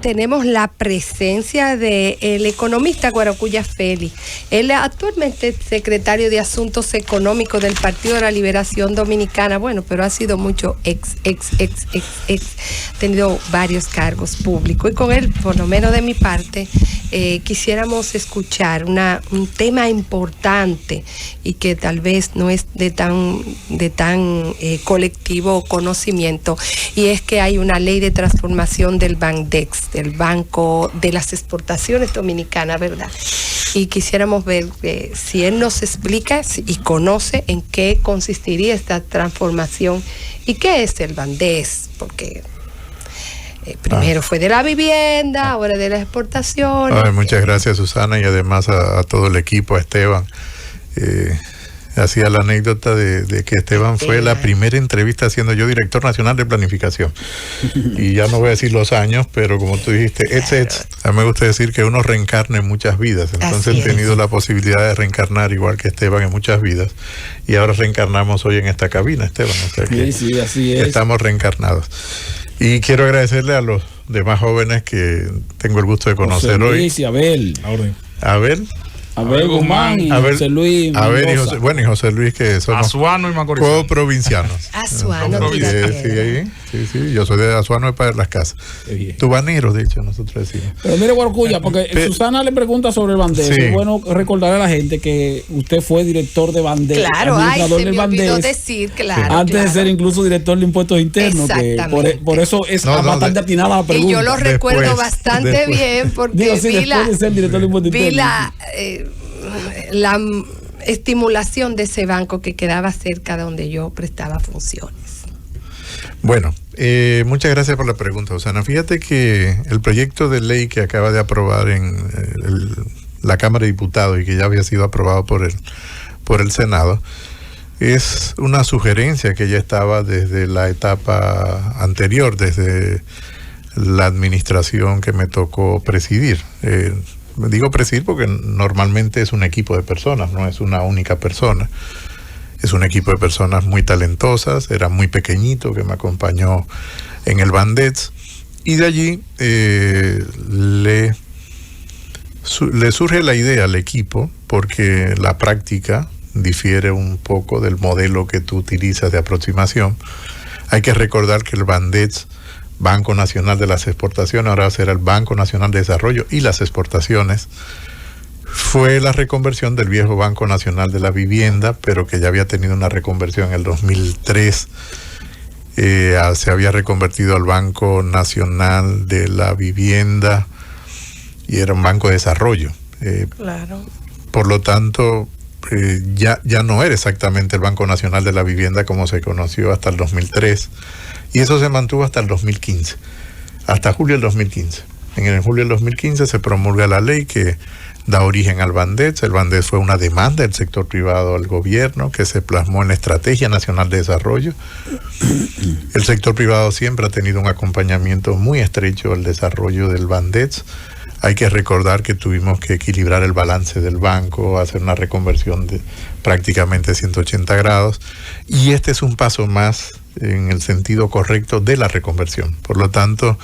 tenemos la presencia del economista Guaracuya Félix. Él es actualmente secretario de Asuntos Económicos del Partido de la Liberación Dominicana, bueno, pero ha sido mucho ha tenido varios cargos públicos. Y con él, por lo menos de mi parte, quisiéramos escuchar un tema importante y que tal vez no es de tan colectivo conocimiento, y es que hay una ley de transformación del Bandex, del Banco de las Exportaciones Dominicanas, ¿verdad? Y quisiéramos ver si él nos explica y conoce en qué consistiría esta transformación y qué es el Bandex, porque primero fue de la vivienda, ahora de las exportaciones. Muchas gracias, Susana, y además a todo el equipo, a Esteban. Hacía la anécdota de que Esteban fue la primera entrevista siendo yo director nacional de planificación. Y ya no voy a decir los años, pero como tú dijiste, a mí me gusta decir que uno reencarna en muchas vidas. Entonces he tenido la posibilidad de reencarnar igual que Esteban en muchas vidas. Y ahora reencarnamos hoy en esta cabina, Esteban. O sea que sí, así es. Estamos reencarnados. Y quiero agradecerle a los demás jóvenes que tengo el gusto de conocer José hoy. Luis y Abel. Abel Guzmán y José Luis. Y José Luis, que somos Azuano y Macorís, coprovincianos. Azuano, sí, yo soy de Azuano y para las casas. Tubaneros, de hecho, nosotros decimos. Pero mire, Guaracuya, porque Susana le pregunta sobre el Bandex. Sí. Es bueno recordar a la gente que usted fue director de Bandex. Claro, se me olvidó decir, claro. Antes de ser incluso director de Impuestos Internos. Exactamente. Que por eso es bastante atinada la pregunta. Y yo lo recuerdo bastante bien, porque vi la estimulación de ese banco que quedaba cerca de donde yo prestaba funciones. Bueno, muchas gracias por la pregunta, Susana. Fíjate que el proyecto de ley que acaba de aprobar en la Cámara de Diputados y que ya había sido aprobado por el Senado es una sugerencia que ya estaba desde la etapa anterior, desde la administración que me tocó presidir. Digo presidir porque normalmente es un equipo de personas, no es una única persona. Es un equipo de personas muy talentosas, era muy pequeñito que me acompañó en el Bandex, y de allí le surge la idea al equipo, porque la práctica difiere un poco del modelo que tú utilizas de aproximación. Hay que recordar que el Bandex, Banco Nacional de las Exportaciones, ahora será el Banco Nacional de Desarrollo y las Exportaciones, fue la reconversión del viejo Banco Nacional de la Vivienda, pero que ya había tenido una reconversión en el 2003. Se había reconvertido al Banco Nacional de la Vivienda y era un banco de desarrollo. Claro. Por lo tanto, ya no era exactamente el Banco Nacional de la Vivienda como se conoció hasta el 2003. Y eso se mantuvo hasta el 2015, hasta julio del 2015. En el julio del 2015 se promulga la ley que da origen al Bandex. El Bandex fue una demanda del sector privado al gobierno que se plasmó en la Estrategia Nacional de Desarrollo. El sector privado siempre ha tenido un acompañamiento muy estrecho al desarrollo del Bandex. Hay que recordar que tuvimos que equilibrar el balance del banco, hacer una reconversión de prácticamente 180 grados, y este es un paso más en el sentido correcto de la reconversión. Por lo tanto,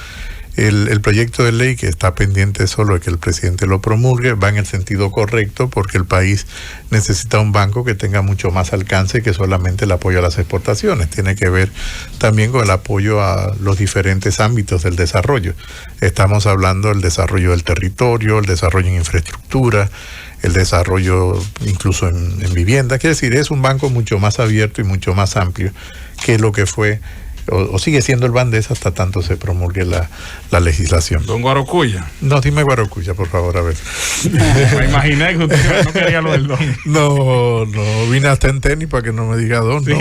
el proyecto de ley, que está pendiente solo de que el presidente lo promulgue, va en el sentido correcto, porque el país necesita un banco que tenga mucho más alcance que solamente el apoyo a las exportaciones. Tiene que ver también con el apoyo a los diferentes ámbitos del desarrollo. Estamos hablando del desarrollo del territorio, el desarrollo en infraestructura, el desarrollo incluso en vivienda. Quiere decir, es un banco mucho más abierto y mucho más amplio que lo que fue o sigue siendo el Bandex hasta tanto se promulgue la legislación. Don Guaracuya. No, dime Guaracuya, por favor, a ver. Me imaginé que usted no quería lo del don. No, vine hasta en tenis para que no me diga don. Sí.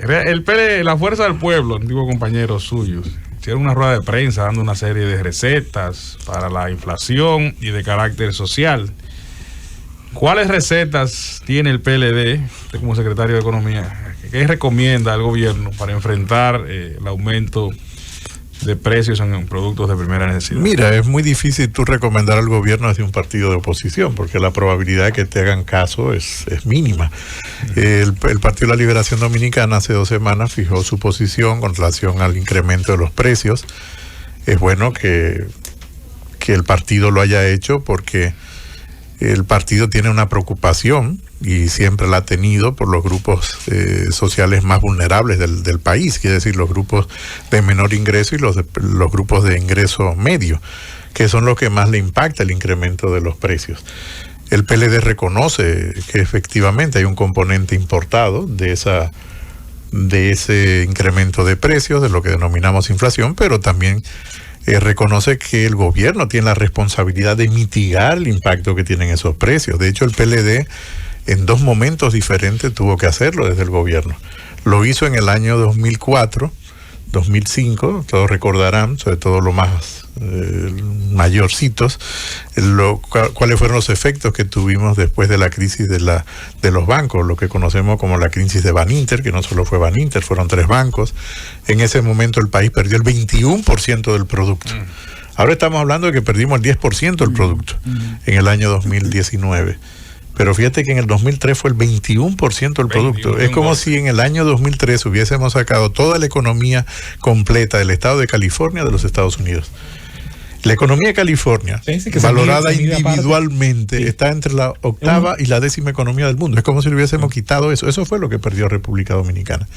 El PL, la Fuerza del Pueblo, antiguos compañeros suyos, hicieron una rueda de prensa dando una serie de recetas para la inflación y de carácter social. ¿Cuáles recetas tiene el PLD, usted como secretario de Economía? ¿Qué recomienda al gobierno para enfrentar el aumento de precios en productos de primera necesidad? Mira, es muy difícil tú recomendar al gobierno desde un partido de oposición, porque la probabilidad de que te hagan caso es mínima. El Partido de la Liberación Dominicana hace 2 semanas fijó su posición con relación al incremento de los precios. es bueno que el partido lo haya hecho, porque el partido tiene una preocupación, y siempre la ha tenido, por los grupos sociales más vulnerables del país, quiere decir los grupos de menor ingreso y los grupos de ingreso medio, que son los que más le impacta el incremento de los precios. El PLD reconoce que efectivamente hay un componente importado de ese incremento de precios, de lo que denominamos inflación, pero también reconoce que el gobierno tiene la responsabilidad de mitigar el impacto que tienen esos precios. De hecho, el PLD en 2 momentos diferentes tuvo que hacerlo desde el gobierno. Lo hizo en el año 2004, 2005, todos recordarán, sobre todo los más mayorcitos, cuáles fueron los efectos que tuvimos después de la crisis de los bancos, lo que conocemos como la crisis de Baninter, que no solo fue Baninter, fueron 3 bancos. En ese momento el país perdió el 21% del producto. Ahora estamos hablando de que perdimos el 10% del producto en el año 2019. Pero fíjate que en el 2003 fue el 21% del producto. Es como si en el año 2003 hubiésemos sacado toda la economía completa del estado de California de los Estados Unidos. La economía de California, valorada individualmente, está entre la 8ª y la 10ª economía del mundo. Es como si le hubiésemos quitado eso. Eso fue lo que perdió República Dominicana.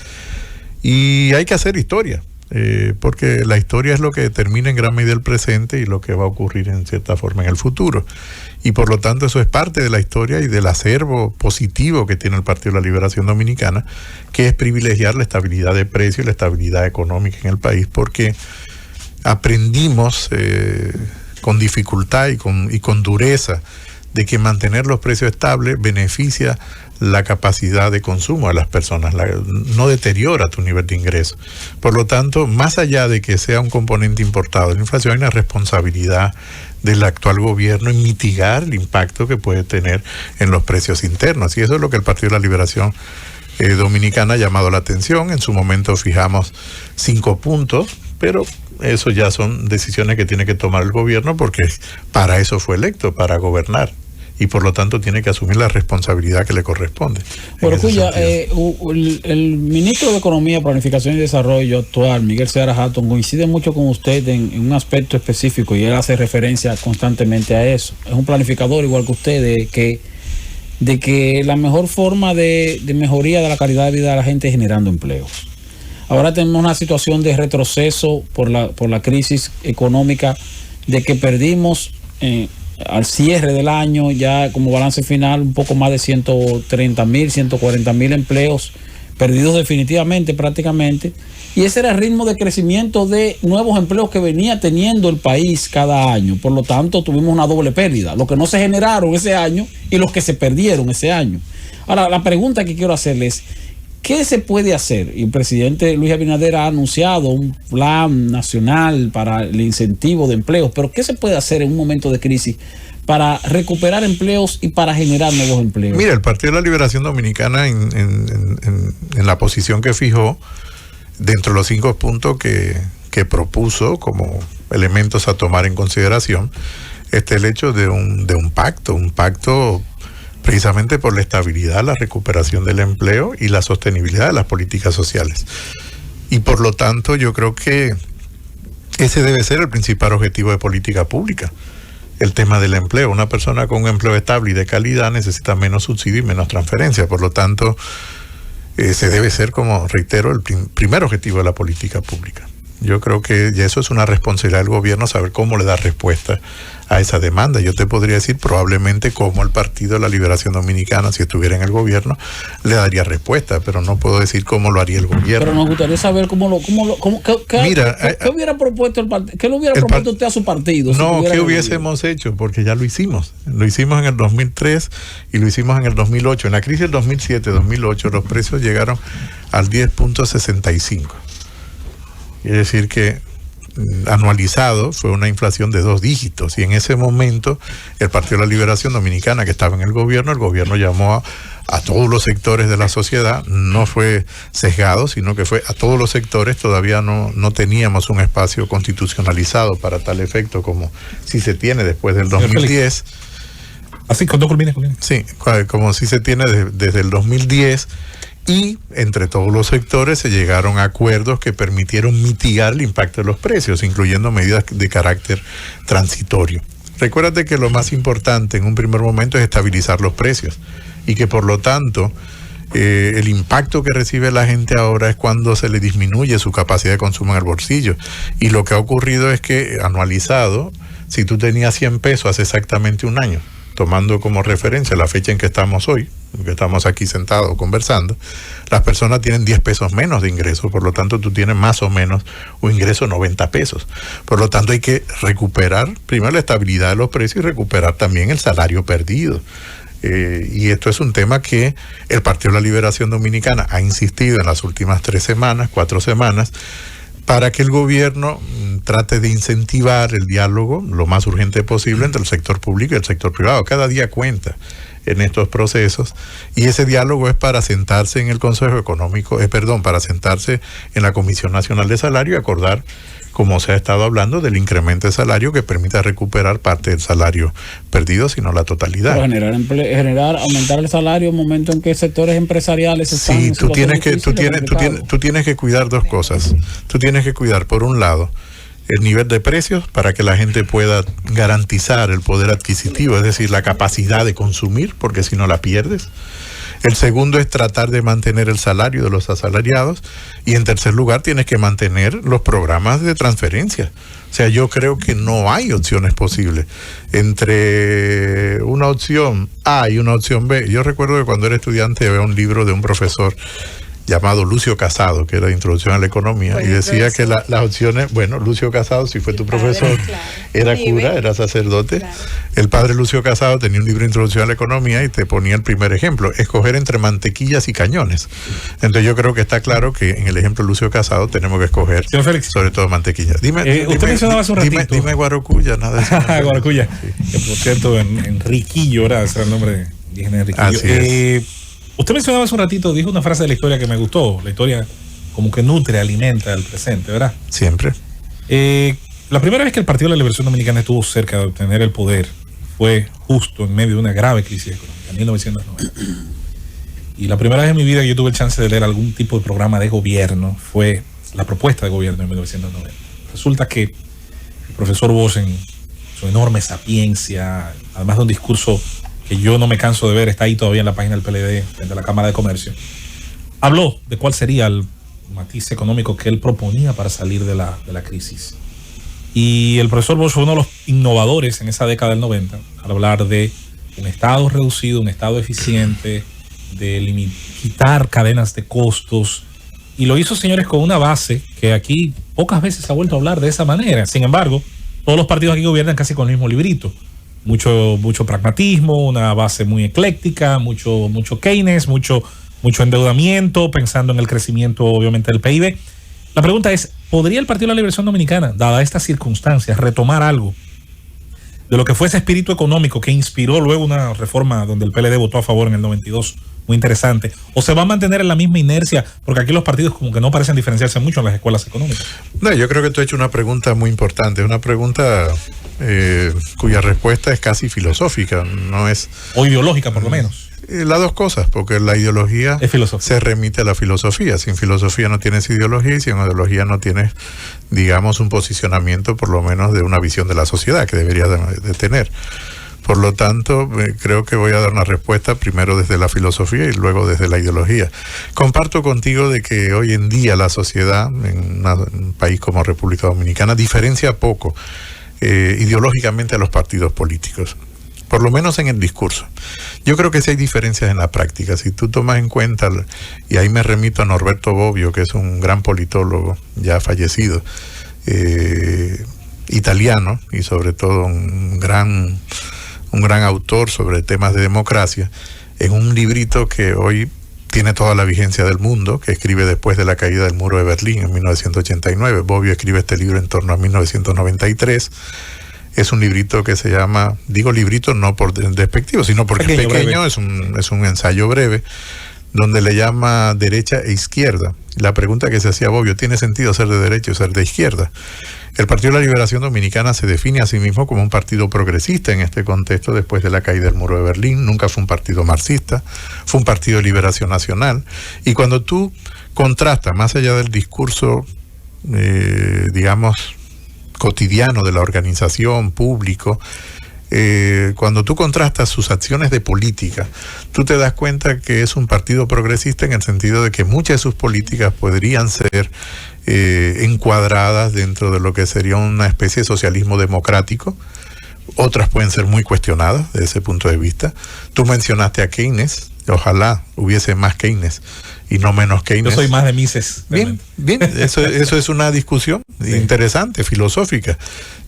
Y hay que hacer historia, porque la historia es lo que determina en gran medida el presente y lo que va a ocurrir en cierta forma en el futuro. Y por lo tanto eso es parte de la historia y del acervo positivo que tiene el Partido de la Liberación Dominicana, que es privilegiar la estabilidad de precios y la estabilidad económica en el país, porque aprendimos con dificultad y con dureza de que mantener los precios estables beneficia la capacidad de consumo de las personas, no deteriora tu nivel de ingreso. Por lo tanto, más allá de que sea un componente importado de la inflación, hay una responsabilidad del actual gobierno en mitigar el impacto que puede tener en los precios internos. Y eso es lo que el Partido de la Liberación Dominicana ha llamado la atención. En su momento fijamos 5 puntos, pero eso ya son decisiones que tiene que tomar el gobierno, porque para eso fue electo, para gobernar. Y por lo tanto tiene que asumir la responsabilidad que le corresponde. Pero cuya el ministro de Economía, Planificación y Desarrollo actual, Miguel Seara Hatton, coincide mucho con usted en un aspecto específico, y él hace referencia constantemente a eso. Es un planificador igual que usted, de que la mejor forma de mejoría de la calidad de vida de la gente es generando empleos. Ahora tenemos una situación de retroceso por la crisis económica, de que perdimos al cierre del año, ya como balance final, un poco más de 130,000, 140,000 empleos perdidos definitivamente, prácticamente. Y ese era el ritmo de crecimiento de nuevos empleos que venía teniendo el país cada año. Por lo tanto, tuvimos una doble pérdida, los que no se generaron ese año y los que se perdieron ese año. Ahora, la pregunta que quiero hacerles, ¿qué se puede hacer? Y el presidente Luis Abinader ha anunciado un plan nacional para el incentivo de empleos, pero ¿qué se puede hacer en un momento de crisis para recuperar empleos y para generar nuevos empleos? Mira, el Partido de la Liberación Dominicana en la posición que fijó, dentro de los 5 puntos que propuso como elementos a tomar en consideración, está el hecho de un pacto precisamente por la estabilidad, la recuperación del empleo y la sostenibilidad de las políticas sociales. Y por lo tanto, yo creo que ese debe ser el principal objetivo de política pública, el tema del empleo. Una persona con un empleo estable y de calidad necesita menos subsidio y menos transferencia. Por lo tanto, ese debe ser, como reitero, el primer objetivo de la política pública. Yo creo que ya eso es una responsabilidad del gobierno, saber cómo le da respuesta a esa demanda. Yo te podría decir probablemente cómo el Partido de la Liberación Dominicana, si estuviera en el gobierno, le daría respuesta, pero no puedo decir cómo lo haría el gobierno. Pero nos gustaría saber ¿qué hubiera propuesto el partido? ¿Qué le hubiera propuesto usted a su partido? No, ¿qué hubiésemos hecho? Porque ya lo hicimos. Lo hicimos en el 2003 y lo hicimos en el 2008. En la crisis del 2007-2008 los precios llegaron al 10.65. Quiere decir que anualizado fue una inflación de 2 dígitos, y en ese momento el Partido de la Liberación Dominicana, que estaba en el gobierno llamó a todos los sectores de la sociedad, no fue sesgado, sino que fue a todos los sectores. Todavía no teníamos un espacio constitucionalizado para tal efecto como si se tiene después del 2010. Así, cuando culmine. Sí, como si se tiene desde el 2010. y entre todos los sectores se llegaron a acuerdos que permitieron mitigar el impacto de los precios, incluyendo medidas de carácter transitorio. Recuérdate que lo más importante en un primer momento es estabilizar los precios y que por lo tanto el impacto que recibe la gente ahora es cuando se le disminuye su capacidad de consumo en el bolsillo. Y lo que ha ocurrido es que anualizado, si tú tenías 100 pesos hace exactamente un año, tomando como referencia la fecha en que estamos hoy, que estamos aquí sentados conversando, las personas tienen 10 pesos menos de ingreso, por lo tanto tú tienes más o menos un ingreso 90 pesos. Por lo tanto hay que recuperar primero la estabilidad de los precios y recuperar también el salario perdido. Y esto es un tema que el Partido de la Liberación Dominicana ha insistido en las últimas 4 semanas, para que el gobierno trate de incentivar el diálogo lo más urgente posible entre el sector público y el sector privado. Cada día cuenta en estos procesos, y ese diálogo es para sentarse en el Consejo Económico, para sentarse en la Comisión Nacional de Salario y acordar, como se ha estado hablando, del incremento de salario que permita recuperar parte del salario perdido, sino la totalidad. Pero aumentar el salario en un momento en que sectores empresariales están en tú tienes que cuidar dos cosas. Tú tienes que cuidar, por un lado, el nivel de precios para que la gente pueda garantizar el poder adquisitivo, es decir, la capacidad de consumir, porque si no la pierdes. El segundo es tratar de mantener el salario de los asalariados, y en tercer lugar tienes que mantener los programas de transferencia. O sea, yo creo que no hay opciones posibles entre una opción A y una opción B. Yo recuerdo que cuando era estudiante había un libro de un profesor llamado Lucio Casado, que era de Introducción a la Economía, y decía que las opciones, Lucio Casado, si fue tu profesor, era cura, era sacerdote. Claro. El padre Lucio Casado tenía un libro de Introducción a la Economía y te ponía el primer ejemplo, escoger entre mantequillas y cañones. Entonces yo creo que está claro que en el ejemplo de Lucio Casado tenemos que escoger sobre todo mantequillas. Usted mencionaba hace un ratito. Dime Guarocuya, nada de eso. Guarocuya, sí. Que por cierto, Enriquillo, ¿verdad? Ese era el nombre de Enriquillo. Así es. Usted mencionaba hace un ratito, dijo una frase de la historia que me gustó. La historia como que nutre, alimenta el presente, ¿verdad? Siempre. La primera vez que el Partido de la Liberación Dominicana estuvo cerca de obtener el poder fue justo en medio de una grave crisis económica, en 1990. Y la primera vez en mi vida que yo tuve el chance de leer algún tipo de programa de gobierno fue la propuesta de gobierno en 1990. Resulta que el profesor Bosch, en su enorme sapiencia, además de un discurso que yo no me canso de ver, está ahí todavía en la página del PLD, frente a la Cámara de Comercio, habló de cuál sería el matiz económico que él proponía para salir de la crisis. Y el profesor Bosch fue uno de los innovadores en esa década del 90 al hablar de un Estado reducido, un Estado eficiente, de quitar cadenas de costos, y lo hizo, señores, con una base que aquí pocas veces se ha vuelto a hablar de esa manera. Sin embargo, todos los partidos aquí gobiernan casi con el mismo librito. Mucho pragmatismo, una base muy ecléctica, mucho Keynes, mucho endeudamiento, pensando en el crecimiento, obviamente, del PIB. La pregunta es, ¿podría el Partido de la Liberación Dominicana, dadas estas circunstancias, retomar algo de lo que fue ese espíritu económico que inspiró luego una reforma donde el PLD votó a favor en el 92, muy interesante? ¿O se va a mantener en la misma inercia? Porque aquí los partidos como que no parecen diferenciarse mucho en las escuelas económicas. No, yo creo que tú has hecho una pregunta muy importante, una pregunta cuya respuesta es casi filosófica, no es... O ideológica, por lo menos. Las dos cosas, porque la ideología se remite a la filosofía. Sin filosofía no tienes ideología, y sin ideología no tienes, digamos, un posicionamiento, por lo menos, de una visión de la sociedad que debería de tener. Por lo tanto, creo que voy a dar una respuesta primero desde la filosofía y luego desde la ideología. Comparto contigo de que hoy en día la sociedad, en un país como República Dominicana, diferencia poco ideológicamente a los partidos políticos, por lo menos en el discurso. Yo creo que sí hay diferencias en la práctica. Si tú tomas en cuenta, y ahí me remito a Norberto Bobbio, que es un gran politólogo ya fallecido, italiano, y sobre todo un gran autor sobre temas de democracia, en un librito que hoy tiene toda la vigencia del mundo, que escribe después de la caída del muro de Berlín en 1989. Bobbio escribe este libro en torno a 1993. Es un librito que se llama, digo librito no por despectivo, sino porque es pequeño, es un ensayo breve, donde le llama derecha e izquierda. La pregunta que se hacía Bobbio, ¿tiene sentido ser de derecha o ser de izquierda? El Partido de la Liberación Dominicana se define a sí mismo como un partido progresista en este contexto después de la caída del muro de Berlín. Nunca fue un partido marxista, fue un partido de liberación nacional. Y cuando tú contrastas, más allá del discurso, digamos, cotidiano de la organización, público, cuando tú contrastas sus acciones de política, tú te das cuenta que es un partido progresista en el sentido de que muchas de sus políticas podrían ser encuadradas dentro de lo que sería una especie de socialismo democrático. Otras pueden ser muy cuestionadas desde ese punto de vista. Tú mencionaste a Keynes, ojalá hubiese más Keynes y no menos Keynes. Yo soy más de Mises. Bien, eso es una discusión interesante, filosófica.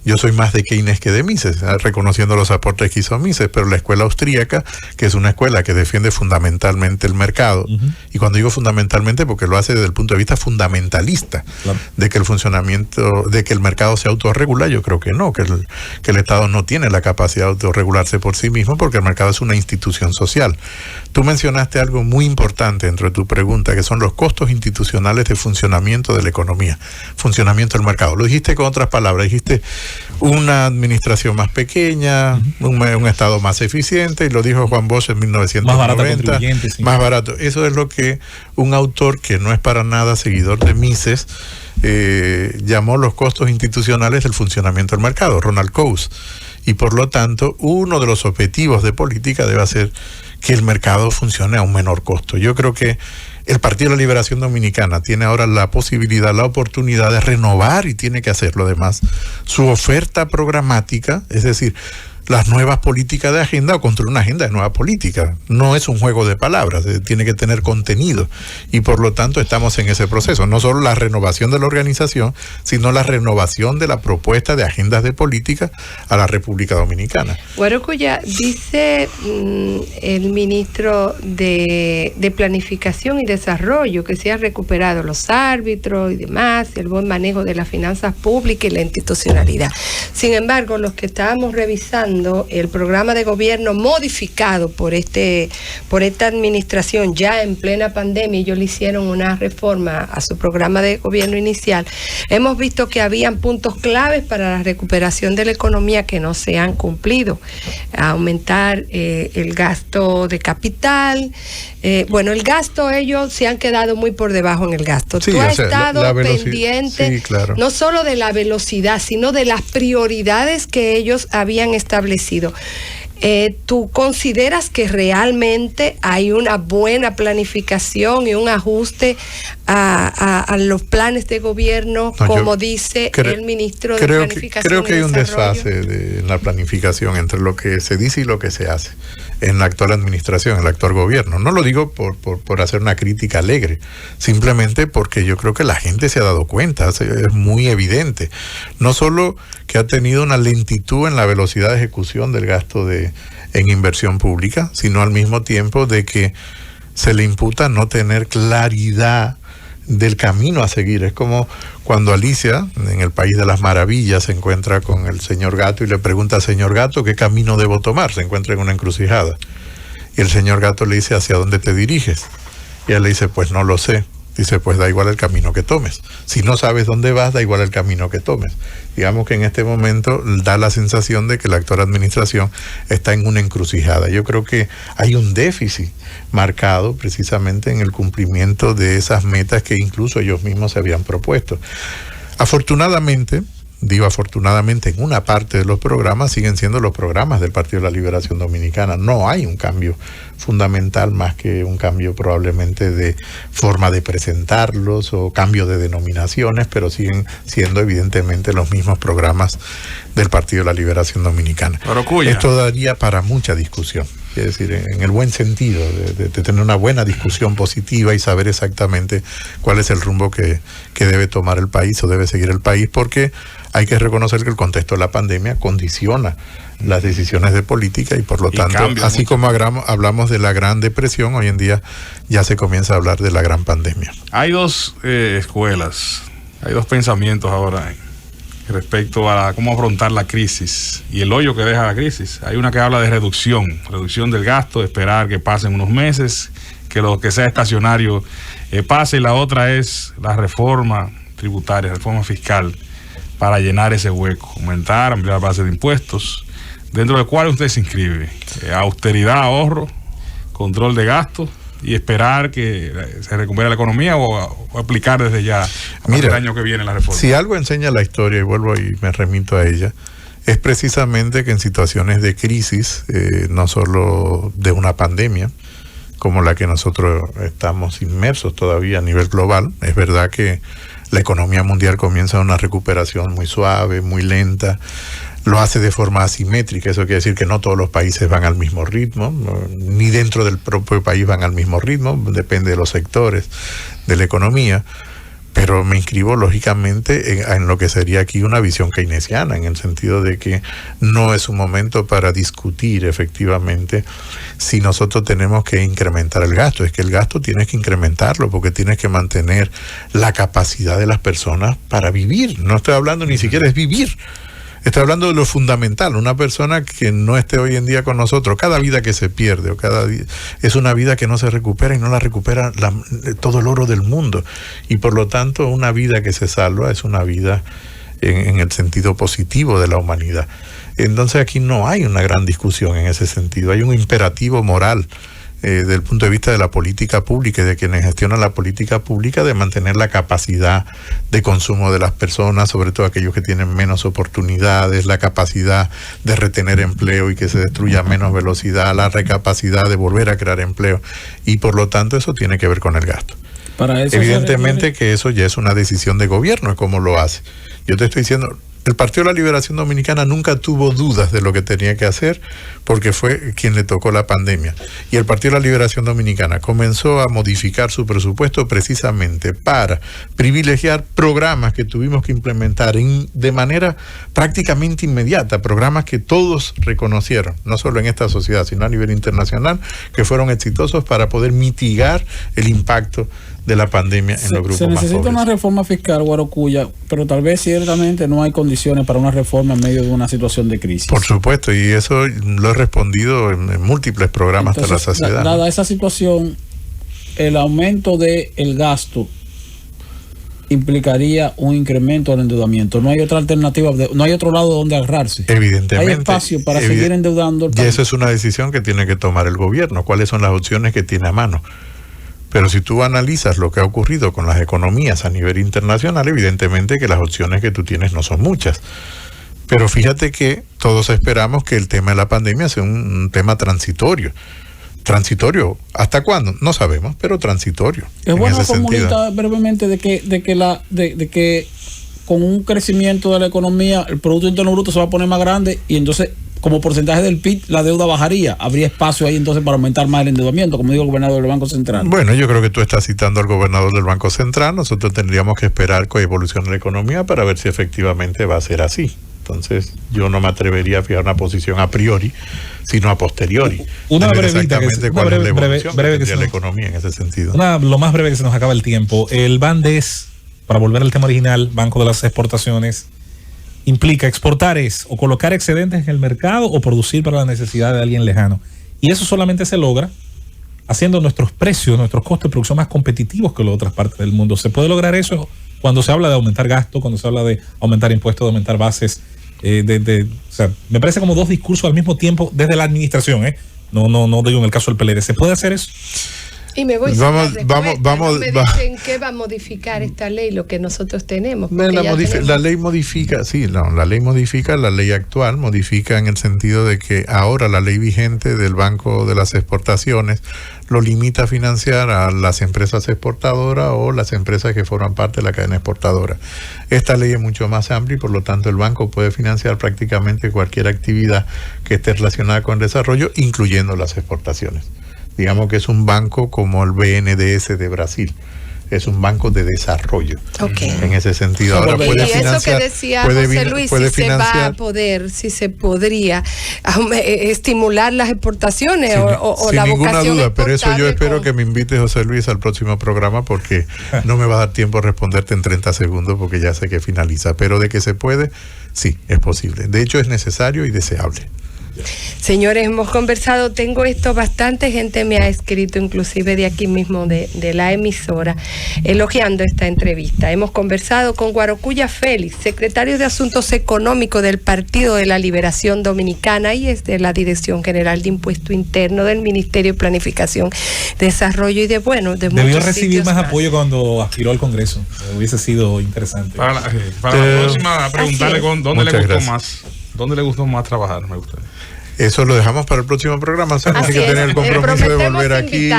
Yo soy más de Keynes que de Mises, reconociendo los aportes que hizo Mises, pero la escuela austríaca, que es una escuela que defiende fundamentalmente el mercado, y cuando digo fundamentalmente porque lo hace desde el punto de vista fundamentalista, claro, de que el funcionamiento, de que el mercado se autorregula, yo creo que no, que el Estado no tiene la capacidad de autorregularse por sí mismo porque el mercado es una institución social. Tú mencionaste algo muy importante dentro de tu pregunta, que son los costos institucionales de funcionamiento de la economía, funcionamiento del mercado. Lo dijiste con otras palabras, dijiste una administración más pequeña, un Estado más eficiente, y lo dijo Juan Bosch en 1990, más barato. Eso es lo que un autor que no es para nada seguidor de Mises llamó los costos institucionales del funcionamiento del mercado, Ronald Coase. Y por lo tanto, uno de los objetivos de política debe ser que el mercado funcione a un menor costo. Yo creo que el Partido de la Liberación Dominicana tiene ahora la posibilidad, la oportunidad de renovar, y tiene que hacerlo además, su oferta programática, es decir, las nuevas políticas de agenda, o construir una agenda de nueva política. No es un juego de palabras, tiene que tener contenido, y por lo tanto estamos en ese proceso. No solo la renovación de la organización, sino la renovación de la propuesta de agendas de política a la República Dominicana. Guarocuya, dice el ministro de Planificación y Desarrollo que se han recuperado los árbitros y demás, el buen manejo de las finanzas públicas y la institucionalidad. Sin embargo, los que estábamos revisando el programa de gobierno modificado por esta administración ya en plena pandemia, ellos le hicieron una reforma a su programa de gobierno inicial, hemos visto que habían puntos claves para la recuperación de la economía que no se han cumplido. Aumentar el gasto de capital, el gasto, ellos se han quedado muy por debajo en el gasto. Sí, tú has estado pendiente, sí, claro, no solo de la velocidad, sino de las prioridades que ellos habían establecido. ¿Tú consideras que realmente hay una buena planificación y un ajuste a los planes de gobierno, como dice el ministro de Planificación? Creo que hay un desfase en la planificación entre lo que se dice y lo que se hace en la actual administración, en el actual gobierno. No lo digo por hacer una crítica alegre, simplemente porque yo creo que la gente se ha dado cuenta, es muy evidente. No solo que ha tenido una lentitud en la velocidad de ejecución del gasto en inversión pública, sino al mismo tiempo de que se le imputa no tener claridad del camino a seguir. Es como cuando Alicia, en el País de las Maravillas, se encuentra con el señor Gato y le pregunta al señor Gato qué camino debo tomar. Se encuentra en una encrucijada. Y el señor Gato le dice, ¿hacia dónde te diriges? Y él le dice, pues no lo sé. Dice, pues da igual el camino que tomes. Si no sabes dónde vas, da igual el camino que tomes. Digamos que en este momento da la sensación de que la actual administración está en una encrucijada. Yo creo que hay un déficit marcado precisamente en el cumplimiento de esas metas que incluso ellos mismos se habían propuesto. Afortunadamente, en una parte de los programas siguen siendo los programas del Partido de la Liberación Dominicana. No hay un cambio fundamental más que un cambio probablemente de forma de presentarlos o cambio de denominaciones, pero siguen siendo evidentemente los mismos programas del Partido de la Liberación Dominicana. Esto daría para mucha discusión. Es decir, en el buen sentido, de tener una buena discusión positiva y saber exactamente cuál es el rumbo que debe tomar el país o debe seguir el país, porque hay que reconocer que el contexto de la pandemia condiciona las decisiones de política y por lo tanto, así como hablamos de la Gran Depresión, hoy en día ya se comienza a hablar de la Gran Pandemia. Hay dos escuelas, hay dos pensamientos ahora respecto a cómo afrontar la crisis y el hoyo que deja la crisis. Hay una que habla de reducción del gasto, de esperar que pasen unos meses, que lo que sea estacionario pase. Y la otra es la reforma tributaria, reforma fiscal, para llenar ese hueco, aumentar, ampliar la base de impuestos, dentro del cual usted se inscribe. Austeridad, ahorro, control de gastos y esperar que se recupere la economía o aplicar desde ya el año que viene la reforma. Si algo enseña la historia, y vuelvo y me remito a ella, es precisamente que en situaciones de crisis, no solo de una pandemia, como la que nosotros estamos inmersos todavía a nivel global, es verdad que la economía mundial comienza una recuperación muy suave, muy lenta, lo hace de forma asimétrica, eso quiere decir que no todos los países van al mismo ritmo, ni dentro del propio país van al mismo ritmo, depende de los sectores de la economía, pero me inscribo lógicamente en lo que sería aquí una visión keynesiana, en el sentido de que no es un momento para discutir efectivamente si nosotros tenemos que incrementar el gasto. Es que el gasto tienes que incrementarlo porque tienes que mantener la capacidad de las personas para vivir. No estoy hablando ni siquiera es vivir. Estoy hablando de lo fundamental. Una persona que no esté hoy en día con nosotros, cada vida que se pierde o cada día, es una vida que no se recupera y no la recupera todo el oro del mundo. Y por lo tanto, una vida que se salva es una vida en el sentido positivo de la humanidad. Entonces aquí no hay una gran discusión en ese sentido. Hay un imperativo moral desde el punto de vista de la política pública y de quienes gestionan la política pública, de mantener la capacidad de consumo de las personas, sobre todo aquellos que tienen menos oportunidades, la capacidad de retener empleo y que se destruya a menos velocidad, la recapacidad de volver a crear empleo, y por lo tanto eso tiene que ver con el gasto. Para eso evidentemente que eso ya es una decisión de gobierno, es como lo hace. Yo te estoy diciendo, el Partido de la Liberación Dominicana nunca tuvo dudas de lo que tenía que hacer porque fue quien le tocó la pandemia. Y el Partido de la Liberación Dominicana comenzó a modificar su presupuesto precisamente para privilegiar programas que tuvimos que implementar de manera prácticamente inmediata, programas que todos reconocieron, no solo en esta sociedad, sino a nivel internacional, que fueron exitosos para poder mitigar el impacto de la pandemia en los grupos más pobres. Se necesita una reforma fiscal, Guarocuya, pero tal vez ciertamente no hay condiciones para una reforma en medio de una situación de crisis. Por supuesto, y eso lo he respondido en múltiples programas. Entonces, hasta la saciedad. Dada esa situación, el aumento del gasto implicaría un incremento del endeudamiento. No hay otra alternativa, no hay otro lado donde agarrarse. Evidentemente. Hay espacio para seguir endeudando. Y eso es una decisión que tiene que tomar el gobierno. ¿Cuáles son las opciones que tiene a mano? Pero si tú analizas lo que ha ocurrido con las economías a nivel internacional, evidentemente que las opciones que tú tienes no son muchas. Pero fíjate que todos esperamos que el tema de la pandemia sea un tema transitorio. ¿Transitorio? ¿Hasta cuándo? No sabemos, pero transitorio. Es bueno comentar brevemente de que con un crecimiento de la economía, el Producto Interno Bruto se va a poner más grande y entonces, como porcentaje del PIB, la deuda bajaría. Habría espacio ahí entonces para aumentar más el endeudamiento, como dijo el gobernador del Banco Central. Bueno, yo creo que tú estás citando al gobernador del Banco Central. Nosotros tendríamos que esperar que evolucione la economía para ver si efectivamente va a ser así. Entonces, yo no me atrevería a fijar una posición a priori, sino a posteriori. Una brevita, la economía en ese sentido. Lo más breve que se nos acaba el tiempo. El BANDES, para volver al tema original, Banco de las Exportaciones, implica exportar o colocar excedentes en el mercado o producir para la necesidad de alguien lejano. Y eso solamente se logra haciendo nuestros precios, nuestros costos de producción más competitivos que las otras partes del mundo. Se puede lograr eso cuando se habla de aumentar gasto, cuando se habla de aumentar impuestos, de aumentar bases. O sea, me parece como dos discursos al mismo tiempo desde la administración. No digo en el caso del PLD. ¿Se puede hacer eso? Y me voy vamos, me dicen que va a modificar esta ley, lo que nosotros tenemos. La ley modifica, la ley modifica la ley actual, modifica en el sentido de que ahora la ley vigente del Banco de las Exportaciones lo limita a financiar a las empresas exportadoras o las empresas que forman parte de la cadena exportadora. Esta ley es mucho más amplia y por lo tanto el banco puede financiar prácticamente cualquier actividad que esté relacionada con el desarrollo, incluyendo las exportaciones. Digamos que es un banco como el BNDES de Brasil. Es un banco de desarrollo. En ese sentido. Ahora puede financiar. Eso que decía José Luis, si se podría estimular las exportaciones o la vocación exportable. Sin ninguna duda, pero eso yo espero que me invite José Luis al próximo programa porque no me va a dar tiempo a responderte en 30 segundos porque ya sé que finaliza. Pero de que se puede, sí, es posible. De hecho, es necesario y deseable. Señores, hemos conversado, tengo esto, bastante gente me ha escrito, inclusive de aquí mismo, de la emisora, elogiando esta entrevista. Hemos conversado con Guarocuya Félix, secretario de Asuntos Económicos del Partido de la Liberación Dominicana y es de la Dirección General de Impuesto Interno del Ministerio de Planificación, Desarrollo y de Debió recibir más apoyo cuando aspiró al Congreso. Hubiese sido interesante. Para la próxima, preguntarle dónde le gustó más trabajar, me gustaría. Eso lo dejamos para el próximo programa. Hay que tener el compromiso de volver aquí.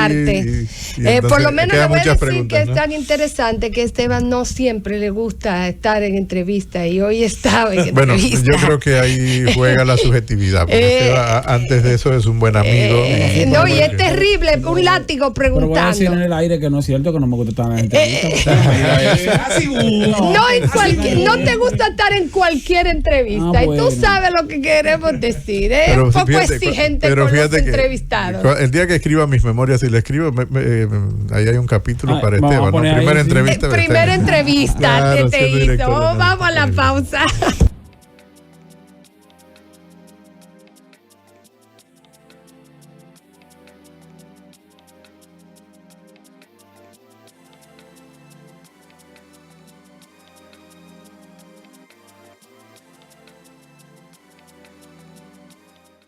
Por lo menos le voy a decir que es tan interesante que Esteban no siempre le gusta estar en entrevista y hoy estaba en entrevista. Bueno, yo creo que ahí juega la subjetividad. Porque Esteban, antes de eso es un buen amigo. No, y es terrible, un látigo preguntando. Pero voy a decir en el aire que no es cierto, que no me gusta estar en entrevista. No te gusta estar en cualquier entrevista. Y tú sabes lo que queremos decir, un poco exigente con los entrevistados. El día que escriba mis memorias, si le escribo, ahí hay un capítulo para Esteban, ¿no? Primera entrevista. Primera entrevista, te hizo. Vamos a la pausa.